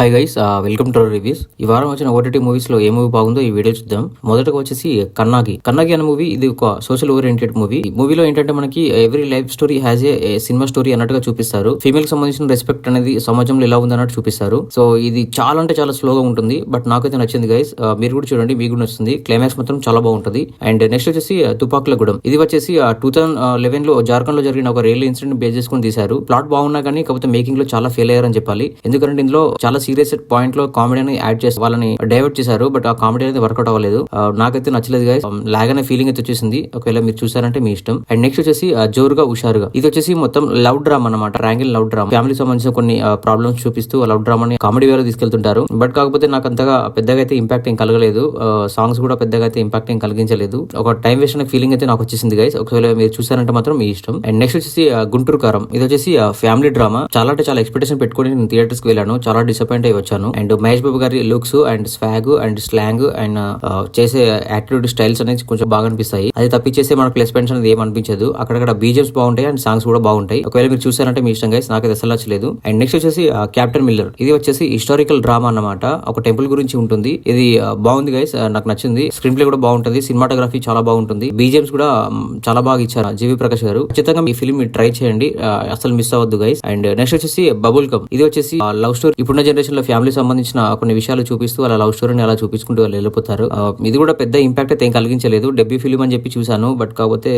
Hi guys, welcome two reviews. ఈ వారం వచ్చిన ఓటీటీ మూవీస్ లో ఏ మూవీ బాగుందో ఈ వీడియో చూద్దాం. మొదటగా వచ్చేసి కన్నాగి అనే మూవీ. ఇది ఒక సోషల్ ఓరియంటెడ్ మూవీ. ఈ మూవీలో ఏంటంటే మనకి every life story has a cinema story అన్నట్టుగా చూపిస్తారు. ఫీమేల్ కి సంబంధించిన రెస్పెక్ట్ అనేది సమాజంలో ఎలా ఉంది అన్నట్టు చూపిస్తారు. సో ఇది చాలా అంటే చాలా స్లోగా ఉంటుంది, బట్ నాకైతే నచ్చింది గైస్. మీరు కూడా చూడండి, మీకు కూడా నచ్చుతుంది. క్లైమాక్స్ మాత్రం చాలా బాగుంటుంది. అండ్ నెక్స్ట్ వచ్చేసి తుపాకుల గూడెం. ఇది వచ్చేసి 2011 లో జార్ఖండ్ లో జరిగిన ఒక రైలు ఇన్సిడెంట్ బేస్ చేసుకుని తీశారు. ప్లాట్ బాగున్నా కానీ కాకపోతే మేకింగ్ లో చాలా ఫెయిల్ అయ్యారని చెప్పాలి. ఎందుకంటే ఇందులో చాలా సీరియస్ పాయింట్ లో కామెడీని యాడ్ చేసి వాళ్ళని డైవర్ట్ చేశారు, బట్ ఆ కామెడీ అనేది వర్కౌట్ అవ్వలేదు. నాకైతే నచ్చలేదు గైస్. లాగ్ అనే ఫీలింగ్ అయితే వచ్చేసింది. ఒకవేళ మీరు చూసారంటే మీ ఇష్టం. అండ్ నెక్స్ట్ వచ్చేసి జోరుగా హుషారుగా. ఇది వచ్చేసి మొత్తం లవ్ డ్రామా అన్నమాట. Triangle love drama. ఫ్యామిలీ సంబంధించిన కొన్ని ప్రాబ్లమ్స్ చూపిస్తూ లవ్ డ్రామాని కామెడీ వేలో తీసుకెళ్తుంటారు. బట్ కాకపోతే నాకు అంతగా పెద్దగా అయితే ఇంపాక్ట్ ఏం కలగలేదు. సాంగ్స్ కూడా పెద్దగా అయితే ఇంపాక్ట్ ఏం కలిగించలేదు. ఒక టైం వేస్ట్ అనే ఫీలింగ్ అయితే నాకు వచ్చేసింది గైస్. ఒకవేళ మీరు చూసారంటే మాత్రం మీ ఇష్టం. అండ్ నెక్స్ట్ వచ్చేసి గుంటూరు కారం. ఇది వచ్చేసి ఫ్యామిలీ డ్రామా. చాలా అంటే చాలా ఎక్స్పెక్టేషన్ పెట్టుకుని నేను థియేటర్స్ కి వెళ్ళాను. చాలా డిసప్పాయింట్ అయ్యి వచ్చాను. అండ్ మహేష్ బాబు గారి looks and swag and slang and చేసే యాక్టివిటీ స్టైల్స్ అనేది కొంచెం బాగా అనిపిస్తాయి. అది తప్పించేసి మన ప్లస్ పాయింట్స్ అనేది ఏం అనిపించదు. అక్కడక్కడ బీజిఎమ్స్ బాగుంటాయి అండ్ సాంగ్స్ కూడా బాగుంటాయి. ఒకవేళ మీరు చూసారంటే మీ ఇష్టం గైస్. నాకైతే అసలు నచ్చలేదు. అండ్ నెక్స్ట్ వచ్చేసి క్యాప్టెన్ మిల్లర్. ఇది వచ్చేసి హిస్టారికల్ డ్రామా అన్నమాట. ఒక టెంపుల్ గురించి ఉంటుంది. ఇది బాగుంది గైస్, నాకు నచ్చింది. స్క్రీన్ ప్లే కూడా బాగుంటుంది. సినిమాటోగ్రఫీ చాలా బాగుంటుంది. బీజిఎమ్స్ కూడా చాలా బాగా ఇచ్చారు జీవి ప్రకాష్ గారు. ఖచ్చితంగా ఈ ఫిల్మ్ ట్రై చేయండి, అసలు మిస్ అవ్వద్దు గైస్. అండ్ నెక్స్ట్ వచ్చేసి బబుల్ కమ్. ఇది వచ్చేసి లవ్ స్టోరీ. ఇప్పుడున్న జనరేషన్ లో ఫ్యామిలీ సంబంధించిన కొన్ని విషయాలు చూపిస్తూ అలా లవ్ స్టోరీని అలా చూపించుకుంటూ వాళ్ళు వెళ్ళిపోతారు. ఇది కూడా పెద్ద ఇంపాక్ట్ అయితే ఏం కలిగించలేదు. డెబ్యూ ఫిల్మ్ అని చెప్పి చూసాను, బట్ కాకపోతే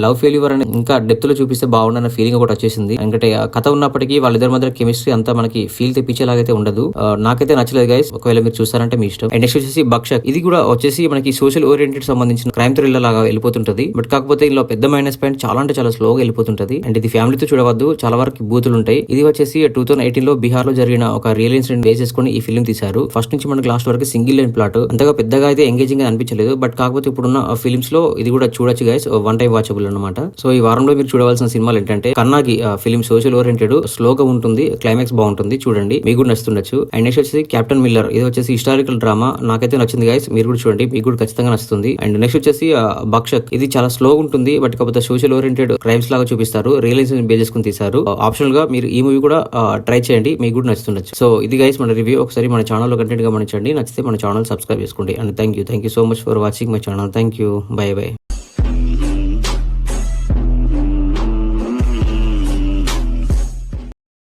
లవ్ ఫెయిల్యూర్ అని ఇంకా డెప్త్ లో చూపిస్తే బాగుండన్న ఫీలింగ్ ఒకటి వచ్చేసింది. ఎందుకంటే కథ ఉన్నప్పటికీ వాళ్ళిద్దరి మధ్య కెమిస్ట్రీ అంతా మనకి ఫీల్ తెప్పించేలాగైతే ఉండదు. నాకైతే నచ్చలేదు గైస్. ఒకవేళ మీరు చూస్తారంటే మీ ఇష్టం. అండ్ నెక్స్ట్ వచ్చేసి భక్షక్. ఇది కూడా వచ్చేసి మనకి సోషల్ ఓరియంటెడ్ సంబంధించిన క్రైమ్ థ్రిల్లర్ లాగా వెళ్ళిపోతుంటది. బట్ కాకపోతే ఇలా పెద్ద మైనస్ పాయింట్ చాలా అంటే చాలా స్లోగా వెళ్ళిపోతుంటది. అండ్ ఇది ఫ్యామిలీతో చూడవద్దు, చాలా వరకు బూతులు ఉంటాయి. ఇది వచ్చేసి 2018 లో బీహార్ లో జరిగిన ఒక రియల్ ఇన్సిడెంట్ బేస్ చేసుకుని ఈ ఫిల్మ్ తీశారు. ఫస్ట్ నుంచి మనకి లాస్ట్ వరకు సింగిల్ లైన్ ప్లాట్. అంతగా పెద్దగా అయితే ఎంగేజింగ్ గా అనిపించలేదు. బట్ కాకపోతే ఇప్పుడున్న ఫిల్మ్స్ లో ఇది కూడా చూడొచ్చు గైస్. వన్ టైం వాచబుల్ అనమాట. సో ఈ వారంలో మీరు చూడవలసిన సినిమాలు ఏంటంటే కన్నాగి ఫిల్మ్ సోషల్ ఓరియంటెడ్, స్లోగా ఉంటుంది, క్లైమాక్స్ బాగుంటుంది, చూడండి, మీకు కూడా నచ్చుతుండొచ్చు. అండ్ నెక్స్ట్ వచ్చేసి క్యాప్టెన్ మిల్లర్. ఇది వచ్చేసి హిస్టారికల్ డ్రామా. నాకైతే నచ్చింది గైస్. మీరు కూడా చూడండి, మీకు కూడా ఖచ్చితంగా నచ్చుతుంది. అండ్ నెక్స్ట్ వచ్చేసి భక్షక్. ఇది చాలా స్లోగా ఉంటుంది, బట్ కాకపోతే సోషల్ ఓరియంటెడ్ క్రైమ్స్ లాగా చూపిస్తారు. రియలైజ్ బేస్ చేసుకుని తీశారు. ఆప్షనల్ గా మీరు ఈ మూవీ కూడా ట్రై చేయండి, మీకు కూడా నచ్చుతుండొచ్చు. సో ఇది గైస్ మన రివ్యూ. ఒకసారి మన ఛానల్ కంటెంట్ గమనించండి. నచ్చితే మన ఛానల్ సబ్స్క్రైబ్ చేసుకోండి. And thank you so much for watching my channel. Thank you. By by.